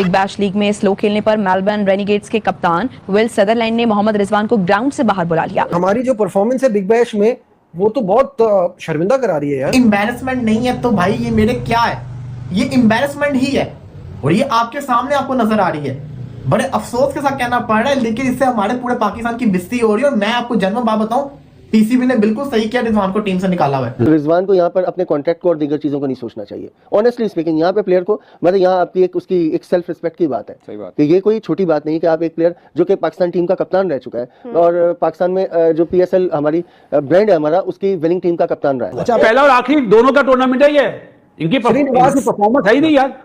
Big bash league में slow खेलने पर मेलबर्न रेनिगेट्स के कप्तान विल सदरलैंड ने मोहम्मद रिजवान को ग्राउंड से बाहर बुला लिया। हमारी जो परफॉर्मेंस है बिग बैश में वो तो बहुत शर्मिंदा करा रही है यार। एम्बैरेसमेंट नहीं है तो भाई ये मेरे क्या है, ये एम्बैरेसमेंट ही है और ये आपके सामने आपको नजर आ रही है। बड़े अफसोस के साथ कहना पड़ रहा है, लेकिन इससे हमारे पूरे पाकिस्तान की बेइज्जती हो रही है। और मैं आपको जन्म बात बताऊं, पीसीबी ने बिल्कुल सही किया रिजवान को टीम से निकाला हुआ है। रिजवान को यहाँ पर अपने कॉन्ट्रैक्ट को और दीगर चीजों को नहीं सोचना चाहिए। ऑनेस्टली स्पीकिंग यहाँ पे प्लेयर को मतलब यहाँ आपकी उसकी एक सेल्फ रिस्पेक्ट की बात है। सही बात कि ये कोई छोटी बात नहीं कि आप एक प्लेयर जो कि पाकिस्तान टीम का कप्तान रह चुका है और पाकिस्तान में जो PSL हमारी ब्रांड है हमारा, उसकी विनिंग टीम का कप्तान रहा है। अच्छा, पहला और आखिरी दोनों का टूर्नामेंट है ये। इनकी परफॉर्मेंस है ही नहीं यार,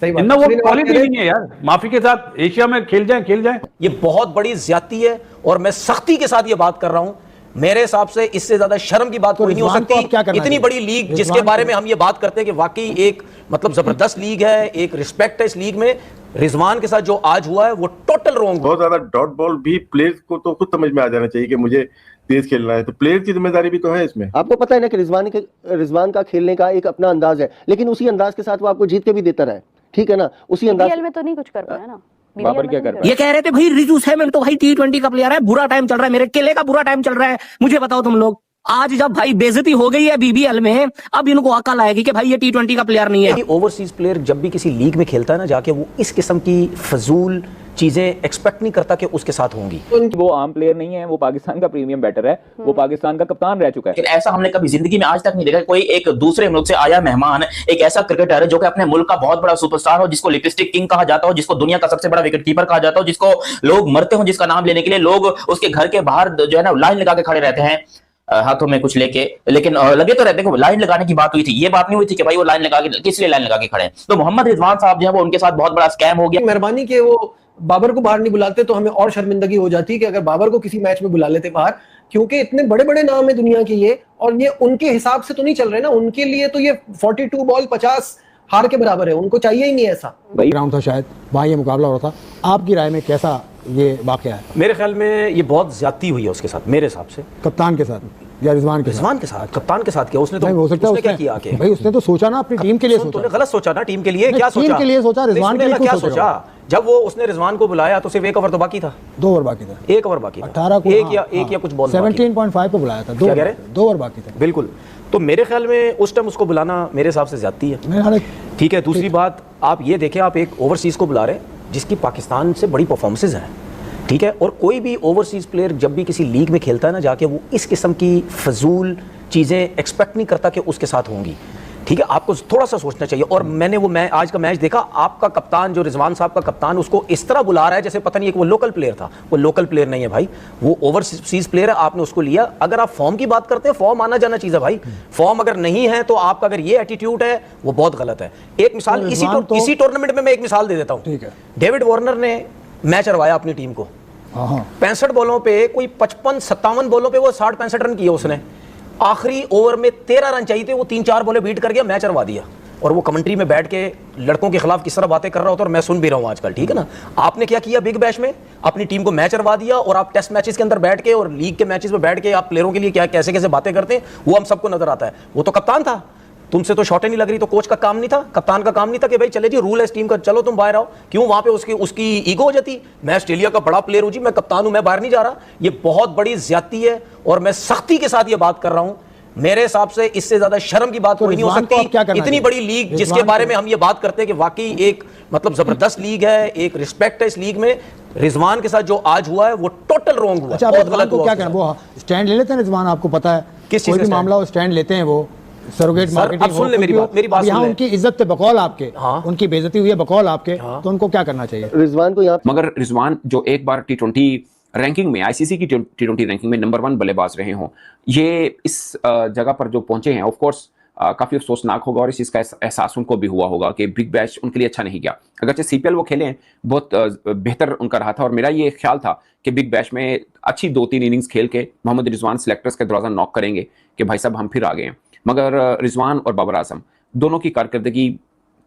इतना वो क्वालिटी नहीं है यार। माफी के साथ एशिया में खेल जाए। ये बहुत बड़ी ज्यादती है और मैं सख्ती के साथ ये बात कर रहा हूं। मेरे हिसाब से इससे ज्यादा शर्म की बात कोई नहीं हो सकती। इतनी बड़ी लीग जिसके बारे में हम ये बात करते हैं कि वाकई एक मतलब जबरदस्त लीग है, एक रिस्पेक्ट है इस लीग में, रिजवान के साथ जो आज हुआ है वो टोटल रॉन्ग। बहुत ज्यादा डॉट बॉल भी प्लेयर्स को तो खुद समझ में आ जाना चाहिए कि मुझे तेज खेलना है, तो प्लेयर की जिम्मेदारी भी तो है इसमें। आपको पता है ना कि रिजवान का खेलने का एक अपना अंदाज है, लेकिन उसी अंदाज के साथ वो आपको जीत के भी देता रहा है। ठीक है ना, उसी अंदाज में तो नहीं कुछ कर पाया ना। बाबर क्या कर रहा है? ये कह रहे थे भाई रिजू सेवन तो भाई T20 का प्लेयर है, बुरा टाइम चल रहा है, मेरे केले का बुरा टाइम चल रहा है। मुझे बताओ तुम लोग, आज जब भाई बेइज्जती हो गई है BBL में, अब इनको अकल आएगी कि भाई ये T20 का प्लेयर नहीं है। ओवरसीज प्लेयर जब भी किसी लीग में खेलता है ना, जाके वो इस किस्म की फजूल चीजें एक्सपेक्ट नहीं करता कि उसके साथ होंगी। वो आम प्लेयर नहीं है, वो पाकिस्तान का प्रीमियम बैटर है, वो पाकिस्तान का कप्तान रह चुका है। ऐसा हमने कभी जिंदगी में आज तक नहीं देखा। कोई एक दूसरे मुल्क से आया मेहमान एक ऐसा क्रिकेटर है जो कि अपने मुल्क का बहुत बड़ा सुपरस्टार हो, जिसको लिपस्टिक किंग कहा जाता हो, जिसको दुनिया का सबसे बड़ा विकेट कीपर कहा जाता हो, जिसको लोग मरते हो जिसका नाम लेने के लिए, लोग उसके घर के बाहर जो है ना लाइन लगा के खड़े रहते हैं हाथों में कुछ लेके, लेकिन लगे तो रहते हैं। लाइन लगाने की बात हुई थी, ये बात नहीं हुई थी कि भाई वो लाइन लगा के किस लिए लाइन लगा के खड़े हैं। तो मोहम्मद रिजवान साहब जो है वो उनके साथ बहुत बड़ा स्कैम हो गया। मेहरबानी के वो बाबर को बाहर नहीं बुलाते तो हमें और शर्मिंदगी हो जाती कि अगर बाबर को किसी मैच में बुला लेते बाहर, क्योंकि इतने बड़े बड़े नाम है दुनिया के ये, और ये उनके हिसाब से तो नहीं चल रहे ना। उनके लिए तो ये 42 बॉल 50 हार के बराबर है, उनको चाहिए ही नहीं ऐसा। ग्राउंड था शायद, वहां ये मुकाबला हो रहा था। आपकी राय में कैसा ये वाकया है? मेरे ख्याल में ये बहुत ज्यादती हुई है उसके साथ, मेरे हिसाब से। कप्तान के साथ या रिजवान के साथ? कप्तान के साथ क्या उसने तो हो सकता है उसने क्या किया भाई उसने तो सोचा ना अपनी टीम के लिए, सोचा। गलत सोचा ना टीम के लिए, क्या सोचा? टीम के लिए सोचा, रिजवान के लिए क्या सोचा? जब वो उसने रिजवान को बुलाया तो सिर्फ 1 ओवर तो बाकी था, 2 ओवर बाकी था, 1 ओवर बाकी था, 18 को एक या कुछ बॉल 17.5 पे बुलाया था, 2 ओवर बाकी था। बिल्कुल। तो मेरे ख्याल में उस टाइम उसको बुलाना मेरे हिसाब से ज्यादती है। ठीक है, दूसरी बात आप ये देखें, आप एक ओवरसीज को बुला रहे हैं जिसकी पाकिस्तान से बड़ी परफॉर्मेंसेज हैं, ठीक है, और कोई भी ओवरसीज प्लेयर जब भी किसी लीग में खेलता है ना, जाके वो इस किस्म की फजूल चीज़ें एक्सपेक्ट नहीं करता कि उसके साथ होंगी। ठीक है, आपको थोड़ा सा सोचना चाहिए। और मैंने वो आज का मैच देखा, आपका कप्तान जो रिजवान साहब का कप्तान उसको इस तरह बुला रहा है जैसे पता नहीं है कि वो लोकल प्लेयर था। वो लोकल प्लेयर नहीं है भाई, वो ओवरसीज प्लेयर है, आपने उसको लिया। अगर आप फॉर्म की बात करते हैं, फॉर्म आना जाना चीज़ है भाई। फॉर्म अगर नहीं है तो आपका अगर ये एटीट्यूड है वो बहुत गलत है। एक मिसाल इसी टूर्नामेंट में मैं एक मिसाल दे देता हूँ। डेविड वार्नर ने मैच हरवाया अपनी टीम को, 65 बॉलों पे कोई 55-57 बॉलों पे वो 60-65 रन किए उसने। आखिरी ओवर में 13 रन चाहिए थे, वो 3-4 बॉलें बीट कर गया, मैच हरवा दिया। और वो कमेंट्री में बैठ के लड़कों के खिलाफ किस तरह बातें कर रहा होता है, और मैं सुन भी रहा हूँ आजकल। ठीक है ना, आपने क्या किया बिग बैश में, अपनी टीम को मैच हरवा दिया, और आप टेस्ट मैचेस के अंदर बैठ के और लीग के मैचेस में बैठ के आप प्लेयरों के लिए क्या कैसे कैसे बातें करते हैं वो हम सबको नजर आता है। वो तो कप्तान था, तुमसे तो शॉटें नहीं लग रही, तो कोच का काम नहीं था, कप्तान का काम नहीं था कि भाई चले जी रूल है इस टीम का, चलो तुम बाहर आओ। क्यों वहां पे उसकी ईगो हो जाती, मैं ऑस्ट्रेलिया का बड़ा प्लेयर हूं जी, मैं कप्तान हूं, मैं बाहर नहीं जा रहा। ये बहुत बड़ी ज्यादती है और मैं सख्ती के साथ ये बात कर रहा हूं। मेरे हिसाब से इससे ज्यादा शर्म की बात कोई नहीं हो सकती। इतनी बड़ी लीग जिसके बारे में हम ये बात करते हैं कि वाकई एक मतलब जबरदस्त लीग है, एक रिस्पेक्ट है इस लीग में, रिजवान के साथ जो आज हुआ है वो टोटल रॉन्ग हुआ। अच्छा, बहुत गलत हुआ। क्या कहना, वो स्टैंड ले लेते हैं रिजवान, आपको पता है किस चीज का मामला हो स्टैंड लेते हैं, वो सरोगेट मार्केटिंग। सुन ले मेरी बात, यहाँ उनकी इज्जत पे बकौल आपके, उनकी बेइज्जती हुई है बकौल आपके, तो उनको क्या करना चाहिए रिजवान को यहाँ? मगर रिजवान जो एक बार T20 रैंकिंग में, ICC की T20 रैंकिंग में नंबर 1 बल्लेबाज रहे हों, ये इस जगह पर जो पहुंचे हैं, ऑफ कोर्स काफ़ी अफसोसनाक होगा और इस चीज़ का एहसास उनको भी हुआ होगा कि बिग बैश उनके लिए अच्छा नहीं गया। अगरचे CPL वो खेले हैं, बहुत बेहतर उनका रहा था, और मेरा ये ख्याल था कि बिग बैश में अच्छी 2-3 इनिंग्स खेल के मोहम्मद रिजवान सिलेक्टर्स के दरवाज़ा नॉक करेंगे कि भाई साहब हम फिर आ गए हैं। मगर रिजवान और बाबर आजम दोनों की कारकर्दगी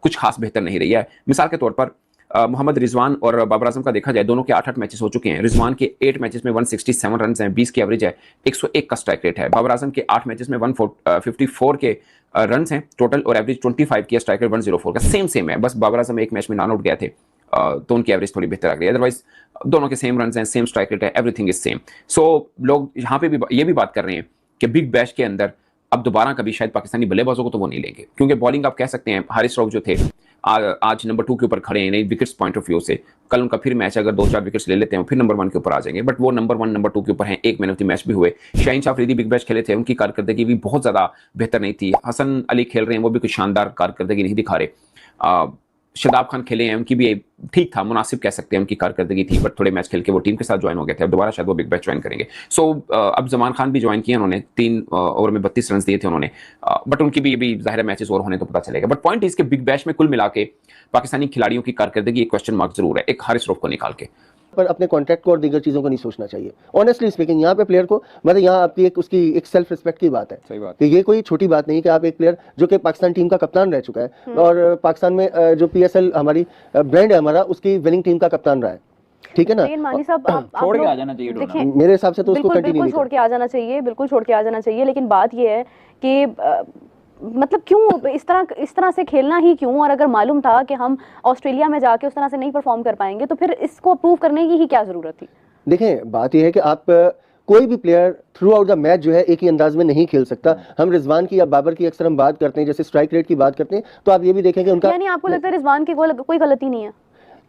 कुछ खास बेहतर नहीं रही है। मिसाल के तौर पर मोहम्मद रिजवान और बाबर आजम का देखा जाए, दोनों के 8-8 मैचेस हो चुके हैं। रिजवान के 8 मैचेस में 167 रन हैं, 20 की एवरेज है, 101 का स्ट्राइक रेट है। बाबर आजम के 8 मैचेस में 154 के रन हैं टोटल, और एवरेज 25 की, स्ट्राइक रेट 104 का। सेम है, बस बाबर आजम एक मैच में नॉट आउट गए थे, तो उनकी एवरेज थोड़ी बेहतर आ गई। अदरवाइज दोनों के सेम रन हैं, सेम स्ट्राइक रेट है, एवरीथिंग इज सेम। सो लोग यहाँ पे भी ये भी बात कर रहे हैं कि बिग बैश के अंदर अब दोबारा कभी शायद पाकिस्तानी बल्लेबाजों को तो वो नहीं लेंगे, क्योंकि बॉलिंग आप कह सकते हैं हारिस रऊफ जो थे आज नंबर 2 के ऊपर खड़े हैं, नहीं विकेट्स पॉइंट ऑफ व्यू से। कल उनका फिर मैच अगर 2-4 विकेट्स ले लेते हैं फिर नंबर 1 के ऊपर आ जाएंगे, बट वो नंबर 1 नंबर 2 के ऊपर हैं, एक मैन ऑफ द मैच भी हुए। शाहीन शाह अफरीदी बिग बैश खेले थे, उनकी कारकर्दगी भी बहुत ज़्यादा बेहतर नहीं थी। हसन अली खेल रहे हैं, वो भी कुछ शानदार कारकर्दगी नहीं दिखा रहे। शादाब खान खेले हैं, उनकी भी ठीक था, मुनासिब कह सकते हैं उनकी कारकर्दगी थी, बट थोड़े मैच खेल के वो टीम के साथ ज्वाइन हो गए थे। अब दोबारा शायद वो बिग बैश ज्वाइन करेंगे। सो अब जमान खान भी ज्वाइन किए उन्होंने, 3 ओवर में 32 रन दिए थे उन्होंने, बट उनकी भी अभी ज़ाहिर मैचेस और होने तो पता चलेगा। बट पॉइंट इसके बिग बैश में कुल मिला के पाकिस्तानी खिलाड़ियों की कारकर्दगी एक क्वेश्चन मार्क जरूर है, एक हारिस रऊफ को निकाल के। पर अपने कॉन्ट्रैक्ट को और दीगर चीज़ों को नहीं सोचना चाहिए। ऑनेस्टली स्पीकिंग यहाँ पे प्लेयर को मतलब यहाँ आपकी एक उसकी एक सेल्फ रिस्पेक्ट की बात है। सही बात। कि ये कोई छोटी बात नहीं कि आप एक प्लेयर जो कि पाकिस्तान टीम का कप्तान रह चुका है और पाकिस्तान में जो PSL हमारी ब्रांड है हमारा, उसकी विनिंग टीम का कप्तान रहा है, ठीक है ना। मानी साहब आप छोड़ के आ जाना चाहिए टूर्नामेंट। मेरे हिसाब से तो उसको बिल्कुल कंटिन्यू बिल्कुल छोड़ के आ जाना चाहिए, बिल्कुल छोड़ के आ जाना चाहिए। लेकिन बात ये है कि मतलब क्यों इस तरह से खेलना ही क्यों? और अगर मालूम था कि हम ऑस्ट्रेलिया में जाके उस तरह से नहीं परफॉर्म कर पाएंगे तो फिर इसको अप्रूव करने की ही क्या जरूरत थी? देखें, बात यह है कि आप कोई भी player through out the match जो है एक ही अंदाज में नहीं खेल सकता। हम रिजवान की या बाबर की अक्सर हम बात करते हैं, जैसे स्ट्राइक रेट की बात करते हैं, तो आप ये भी देखें कि उनका, यानी आपको लगता है रिजवान की कोई गलती नहीं है?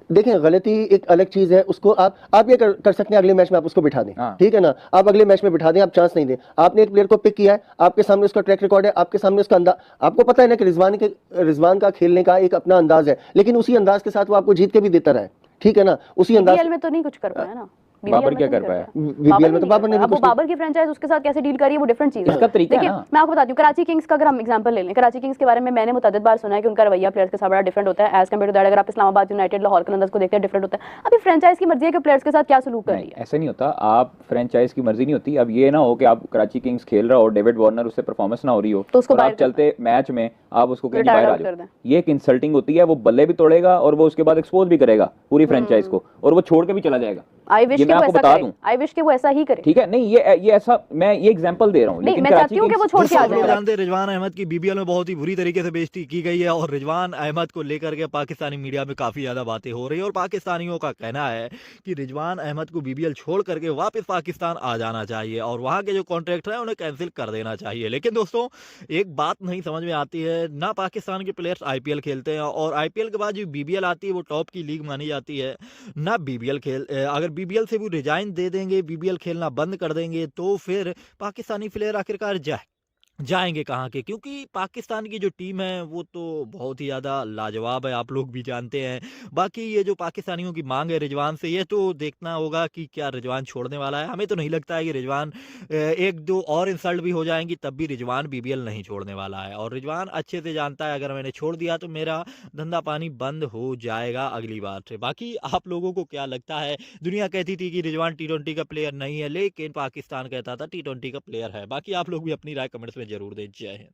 देखें, गलती एक अलग चीज है, उसको आप ये कर सकते हैं, अगले मैच में आप उसको बिठा दें, ठीक है ना। आप अगले मैच में बिठा दें, आप चांस नहीं दें। आपने एक प्लेयर को पिक किया है, आपके सामने उसका ट्रैक रिकॉर्ड है, आपके सामने उसका अंदाज, आपको पता है ना कि रिजवान का खेलने का एक अपना अंदाज है, लेकिन उसी अंदाज के साथ वो आपको जीत के भी देता रहा है, ठीक है ना। उसी अंदाज में तो नहीं कुछ कर पाया ना। बाबर क्या कर पाया? बीबीएल में तो बाबर ने भी वो बाबर की फ्रेंचाइज उसके साथ कैसे डील करी है वो डिफरेंट चीज है। इसका तरीका देखिए मैं आपको बताती हूँ, कराची किंग्स का अगर हम एग्जांपल ले लें, कराची किंग्स के बारे में मैंने मुतअद्दिद बार सुना है कि उनका रवैया प्लेयर्स के साथ बड़ा डिफरेंट होता है एज कम्पेयर टू दैट अगर आप इस्लामाबाद यूनाइटेड, लाहौर कलंदर्स को देखते हैं, डिफरेंट होता है। अभी फ्रेंचाइज की मर्जी है कि प्लेयर्स के साथ क्या सलूक कर रही है। ऐसा नहीं होता, आप फ्रेंचाइज की मर्जी नहीं होती। अब ये ना हो कि आप कराची किंग्स खेल रहा हो, डेविड वार्नर उससे परफॉर्मेंस ना हो रही हो तो उसको आप चलते मैच में आप उसको कहीं बाहर आ जाओ, ये एक इंसल्टिंग होती है। वो बल्ले भी तोड़ेगा और वो उसके बाद एक्सपोज भी करेगा पूरी फ्रेंचाइज को, और वो छोड़ के भी चला जाएगा। आई विश कि वो ऐसा ही करे। ठीक है, नहीं ये ऐसा, मैं ये एग्जांपल दे रहा हूं, लेकिन मैं चाहती हूं कि वो छोड़ के आ जाए। जानते हैं रिजवान अहमद की BBL में बहुत ही बुरी तरीके से बेइज्जती की गई है और रिजवान अहमद को लेकर के पाकिस्तानी मीडिया में काफी ज्यादा बातें हो रही है और पाकिस्तानियों का कहना है कि रिजवान अहमद को BBL छोड़ करके वापस पाकिस्तान आ जाना चाहिए और वहां के जो कॉन्ट्रैक्ट है उन्हें कैंसिल कर देना चाहिए। लेकिन दोस्तों एक बात नहीं समझ में आती है, ना पाकिस्तान के प्लेयर्स IPL खेलते हैं और IPL के बाद जो BBL आती है वो टॉप की लीग मानी जाती है, ना BBL अगर BBL से भी रिजाइन दे देंगे, BBL खेलना बंद कर देंगे तो फिर पाकिस्तानी प्लेयर आखिरकार जाएंगे कहाँ के? क्योंकि पाकिस्तान की जो टीम है वो तो बहुत ही ज़्यादा लाजवाब है, आप लोग भी जानते हैं। बाकी ये जो पाकिस्तानियों की मांग है रिजवान से, ये तो देखना होगा कि क्या रिजवान छोड़ने वाला है। हमें तो नहीं लगता है कि रिजवान, एक दो और इंसल्ट भी हो जाएंगी तब भी रिजवान BBL नहीं छोड़ने वाला है। और रिजवान अच्छे से जानता है अगर मैंने छोड़ दिया तो मेरा धंधा पानी बंद हो जाएगा अगली बार से। बाकी आप लोगों को क्या लगता है? दुनिया कहती थी कि रिजवान T20 का प्लेयर नहीं है, लेकिन पाकिस्तान कहता था T20 का प्लेयर है। बाकी आप लोग भी अपनी राय कमेंट्स में जरूर दें। जय हिंद।